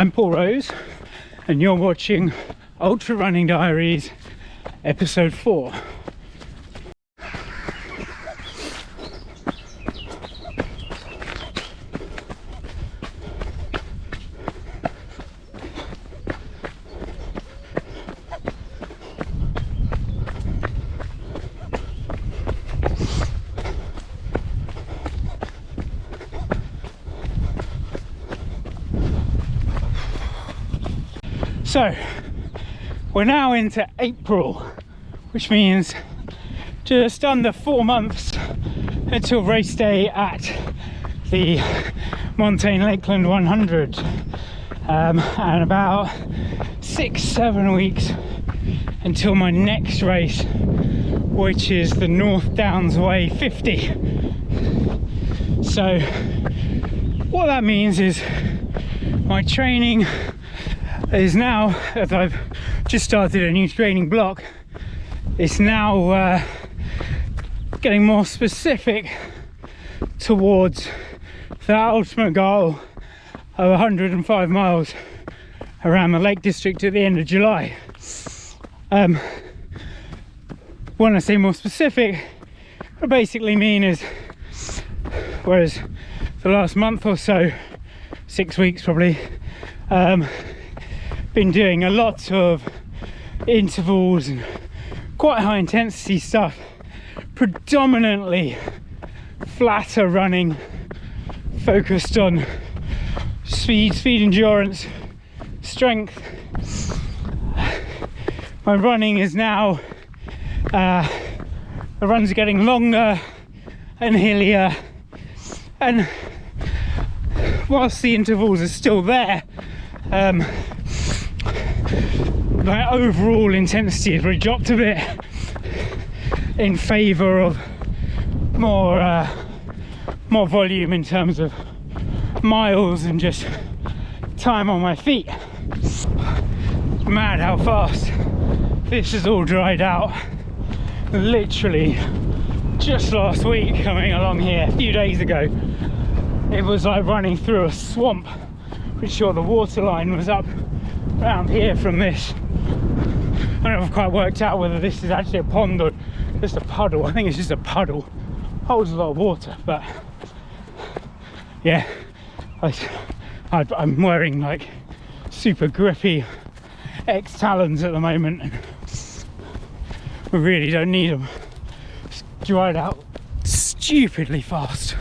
I'm Paul Rose, and you're watching Ultra Running Diaries, episode 4. So, we're now into April, which means just under 4 months until race day at the Montane Lakeland 100, and about 6-7 weeks until my next race, which is the North Downs Way 50. So what that means is my training is now, as I've just started a new training block, it's now getting more specific towards that ultimate goal of 105 miles around the Lake District at the end of July. When I say more specific, what I basically mean is, whereas the last month or so, 6 weeks probably, been doing a lot of intervals and quite high intensity stuff, predominantly flatter running, focused on speed endurance, strength. My running is now, the runs are getting longer and hillier, and whilst the intervals are still there, my overall intensity has really dropped a bit in favour of more volume in terms of miles and just time on my feet. It's mad how fast this has all dried out. Literally just last week, coming along here a few days ago, it was like running through a swamp. Pretty sure the water line was up around here from this. I don't know if I've quite worked out whether this is actually a pond or just a puddle. I think it's just a puddle. Holds a lot of water, but yeah, I'm wearing like super grippy X Talons at the moment, and we really don't need them. It's dried out stupidly fast.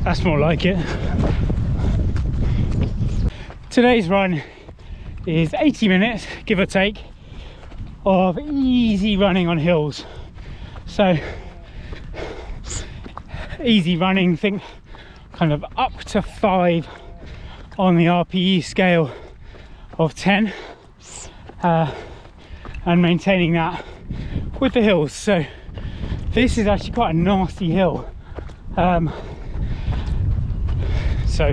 That's more like it. Today's run is 80 minutes, give or take, of easy running on hills. So easy running, think kind of up to 5 on the RPE scale of 10, and maintaining that with the hills. So this is actually quite a nasty hill. So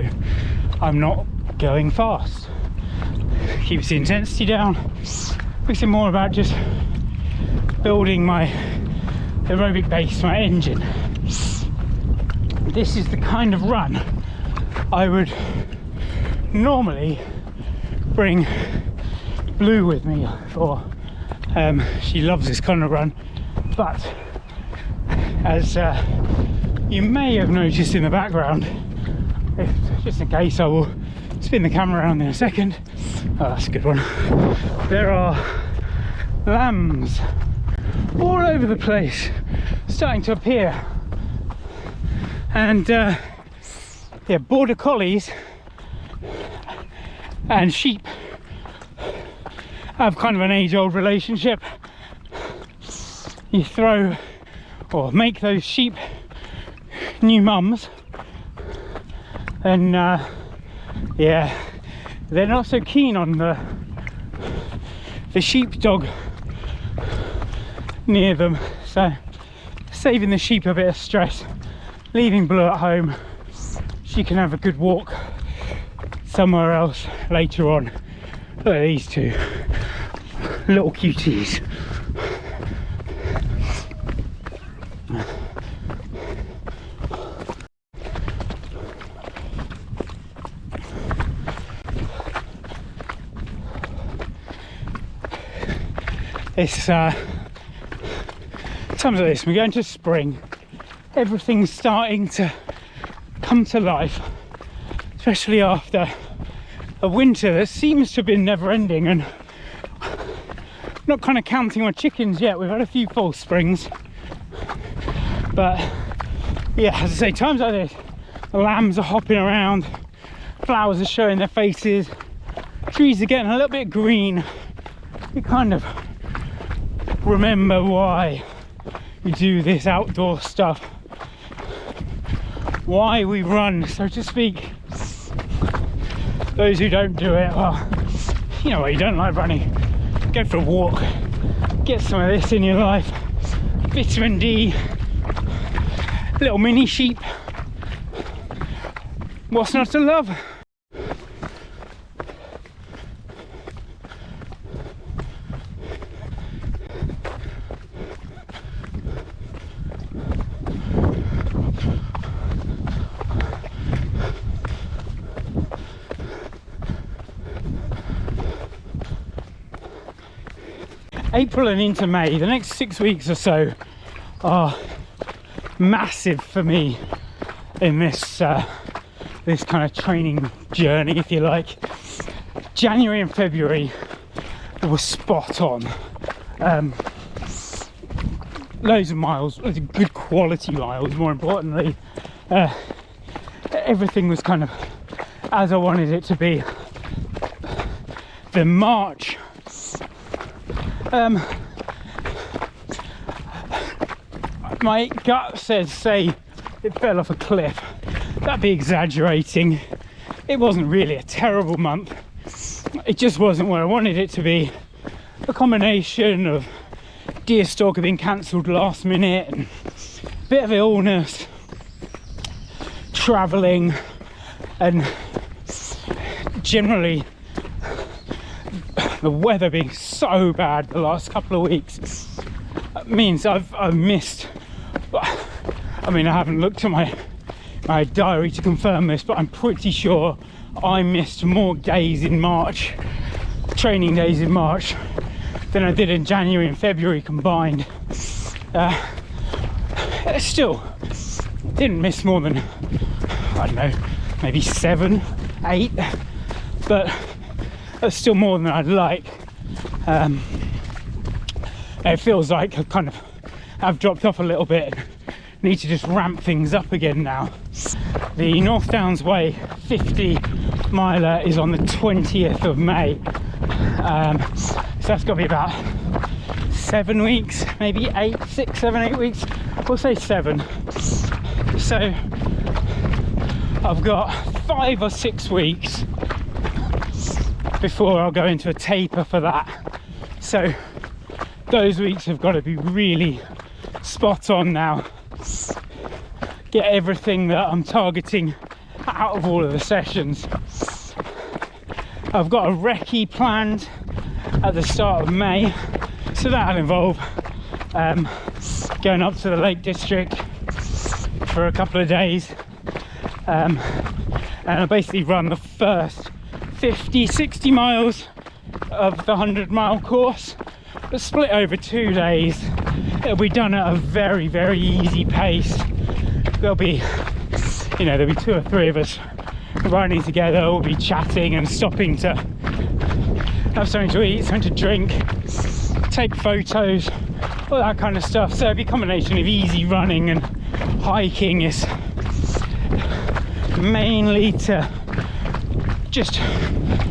I'm not going fast. Keeps the intensity down. Makes it more about just building my aerobic base, my engine. This is the kind of run I would normally bring Blue with me for. She loves this kind of run, but as you may have noticed in the background, just in case, I will spin the camera around in a second. Oh, that's a good one. There are lambs all over the place starting to appear, and yeah, border collies and sheep have kind of an age-old relationship. You throw or make those sheep new mums, and yeah, they're not so keen on the sheepdog near them, so saving the sheep a bit of stress, leaving Blue at home. She can have a good walk somewhere else later on. Look at these two little cuties. It's times like this, we're going to spring, everything's starting to come to life, especially after a winter that seems to have been never ending. And not kind of counting my chickens yet, we've had a few false springs, but yeah, as I say, times like this, the lambs are hopping around, flowers are showing their faces, trees are getting a little bit green. You kind of remember why we do this outdoor stuff, why we run, so to speak. Those who don't do it, well, you know what, you don't like running, go for a walk, get some of this in your life. Vitamin D, little mini sheep, what's not to love? April and into May, the next 6 weeks or so are massive for me in this this kind of training journey, if you like. January and February were spot on. Loads of miles, good quality miles, more importantly. Everything was kind of as I wanted it to be. The March, my gut says say it fell off a cliff. That'd be exaggerating. It wasn't really a terrible month, it just wasn't where I wanted it to be. A combination of deer stalker being cancelled last minute and a bit of illness, travelling, and generally the weather being so bad the last couple of weeks means I've missed, I mean, I haven't looked at my diary to confirm this, but I'm pretty sure I missed more days in March, training days in March, than I did in January and February combined. Still didn't miss more than, I don't know, maybe 7, 8, but that's still more than I'd like. It feels like I kind of have dropped off a little bit. Need to just ramp things up again now. The North Downs Way 50 miler is on the 20th of May. So that's got to be about 7 weeks, maybe 8, 6, 7, 8 weeks. We'll say 7. So I've got 5 or 6 weeks before I'll go into a taper for that. So those weeks have got to be really spot on now. Get everything that I'm targeting out of all of the sessions. I've got a recce planned at the start of May, so that'll involve going up to the Lake District for a couple of days, and I'll basically run the first 50-60 miles of the 100-mile course, but split over 2 days. It'll be done at a very, very easy pace. There'll be 2 or 3 of us running together. We'll be chatting and stopping to have something to eat, something to drink, take photos, all that kind of stuff. So it'll be a combination of easy running and hiking. Is mainly to just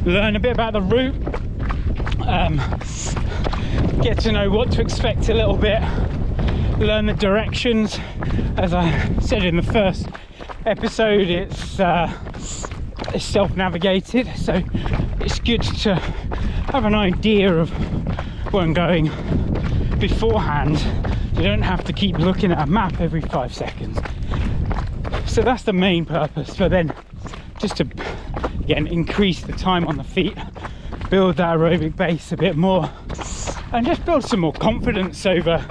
learn a bit about the route, get to know what to expect a little bit, learn the directions. As I said in the first episode, it's self-navigated, so it's good to have an idea of where I'm going beforehand. You don't have to keep looking at a map every 5 seconds. So that's the main purpose. But then just to, again, increase the time on the feet, build that aerobic base a bit more, and just build some more confidence over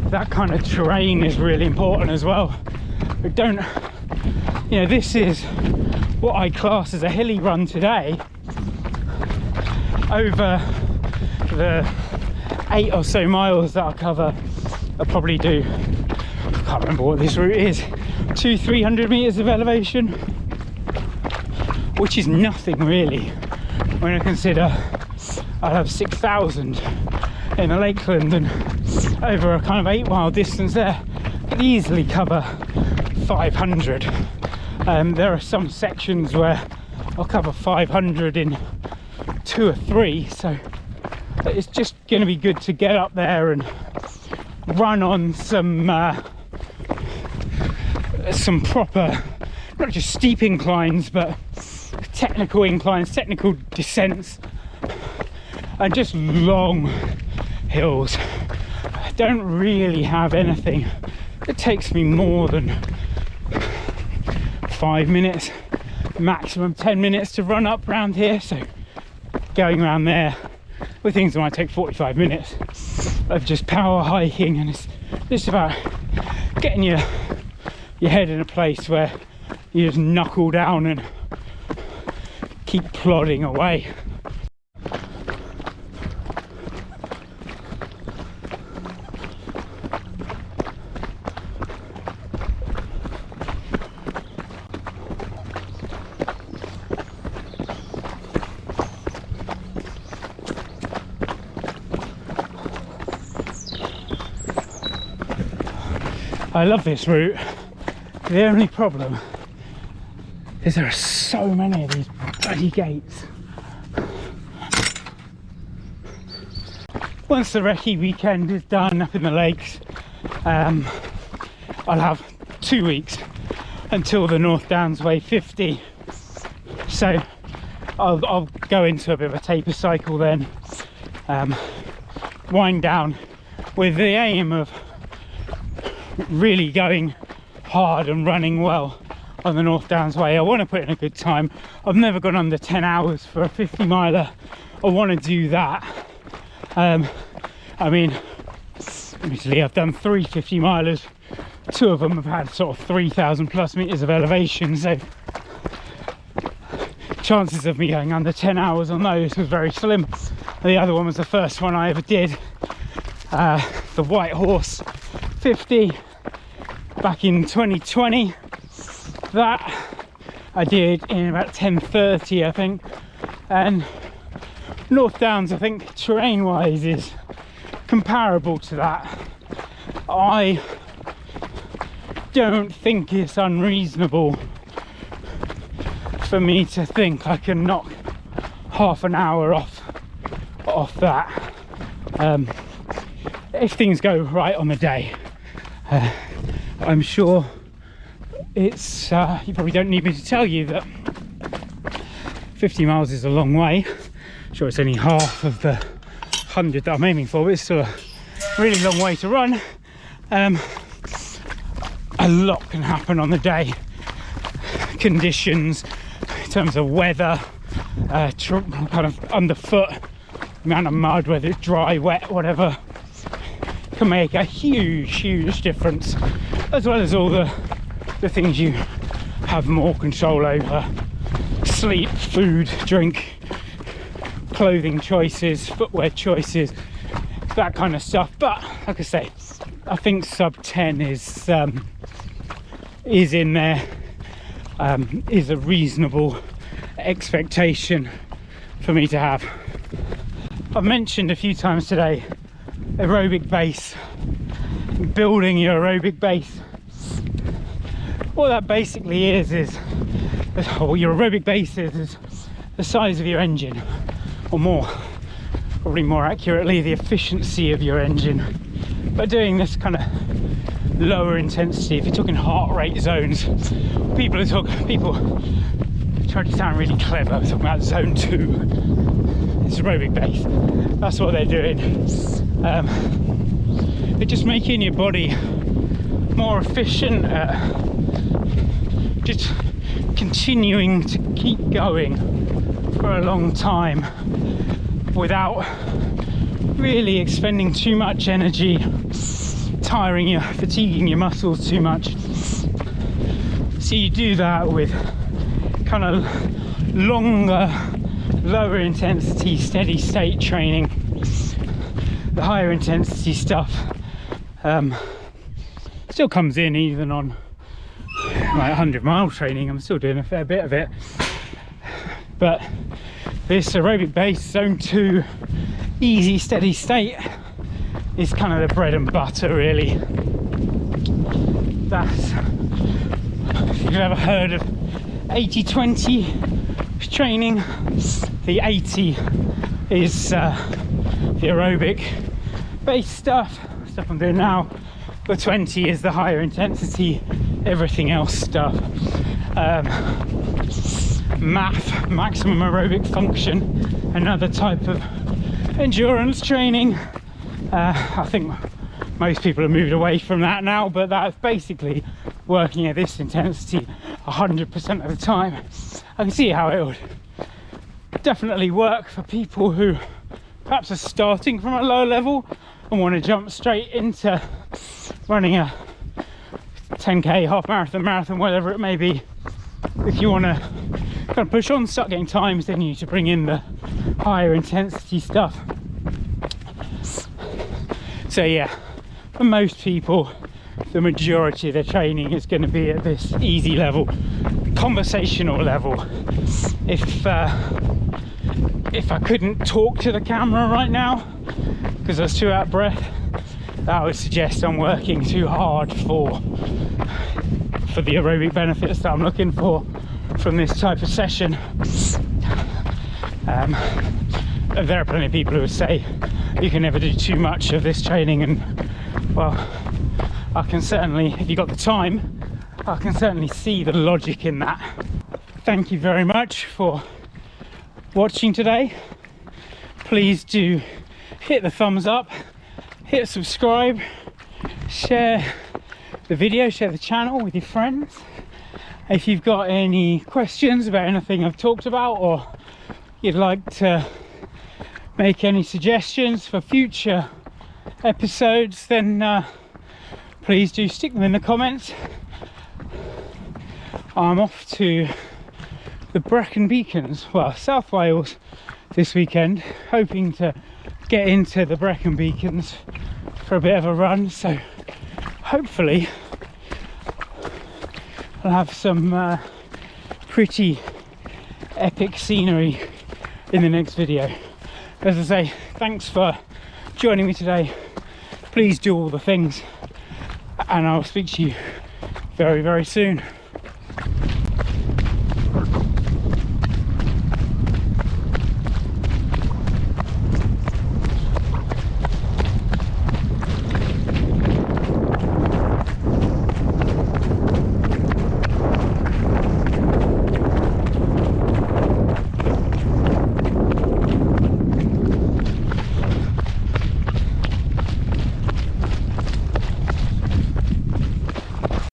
that kind of terrain is really important as well. But don't, you know, this is what I class as a hilly run today. Over the 8 or so miles that I'll cover, I'll probably do, I can't remember what this route is, 200-300 meters of elevation, which is nothing really when I consider I'll have 6,000 in the Lakeland, and over a kind of 8-mile distance there I could easily cover 500. There are some sections where I'll cover 500 in 2 or 3, so it's just going to be good to get up there and run on some proper, not just steep inclines, but technical inclines, technical descents, and just long hills. I don't really have anything that takes me more than 5 minutes, maximum 10 minutes to run up around here. So going around there with things that might take 45 minutes of just power hiking, and it's just about getting your head in a place where you just knuckle down and keep plodding away. I love this route. The only problem is there are so many of these bloody gates. Once the recce weekend is done up in the lakes, I'll have 2 weeks until the North Downs Way 50. So I'll go into a bit of a taper cycle then, wind down with the aim of really going hard and running well on the North Downs Way. I want to put in a good time. I've never gone under 10 hours for a 50 miler. I want to do that. I mean, admittedly I've done 3 50 milers. 2 of them have had sort of 3,000 plus meters of elevation, so chances of me going under 10 hours on those was very slim. The other one was the first one I ever did, the White Horse 50 back in 2020. That I did in about 10:30, I think. And North Downs, I think terrain wise is comparable to that. I don't think it's unreasonable for me to think I can knock half an hour off that, if things go right on the day. I'm sure it's you probably don't need me to tell you that 50 miles is a long way. Sure, it's only half of the 100 that I'm aiming for, but it's still a really long way to run. A lot can happen on the day. Conditions in terms of weather, kind of underfoot, amount of mud, whether it's dry, wet, whatever, can make a huge difference, as well as all the things you have more control over: sleep, food, drink, clothing choices, footwear choices, that kind of stuff. But like I say, I think sub 10 is in there, is a reasonable expectation for me to have. I've mentioned a few times today aerobic base, building your aerobic base. What that basically is or your aerobic base is the size of your engine, or more, probably more accurately, the efficiency of your engine. But doing this kind of lower intensity, if you're talking heart rate zones, people tried to sound really clever, talking about zone 2. It's aerobic base. That's what they're doing. They're just making your body more efficient at just continuing to keep going for a long time without really expending too much energy, fatiguing your muscles too much. So you do that with kind of longer, lower intensity, steady state training. The higher intensity stuff still comes in even on like 100-mile training. I'm still doing a fair bit of it, but this aerobic base zone 2 easy steady state is kind of the bread and butter, really. That's, if you've ever heard of 80-20 training, the 80 is the aerobic base stuff I'm doing now. The 20 is the higher intensity, everything else stuff. MAF, maximum aerobic function, another type of endurance training. I think most people have moved away from that now, but that's basically working at this intensity 100% of the time. I can see how it would definitely work for people who perhaps are starting from a low level and want to jump straight into running a 10k, half marathon, whatever it may be. If you want to kind of push on, start getting times, then you need to bring in the higher intensity stuff. So yeah, for most people, the majority of their training is going to be at this easy level, conversational level. If I couldn't talk to the camera right now because I was too out of breath, that would suggest I'm working too hard for the aerobic benefits that I'm looking for from this type of session. There are plenty of people who would say you can never do too much of this training, and well, I can certainly, if you've got the time, I can certainly see the logic in that. Thank you very much for watching today. Please do hit the thumbs up, hit subscribe, share the video, share the channel with your friends. If you've got any questions about anything I've talked about, or you'd like to make any suggestions for future episodes, then please do stick them in the comments. I'm off to the Brecon Beacons, well, South Wales this weekend, hoping to get into the Brecon Beacons for a bit of a run, so hopefully I'll have some pretty epic scenery in the next video. As I say, thanks for joining me today. Please do all the things, and I'll speak to you very, very soon.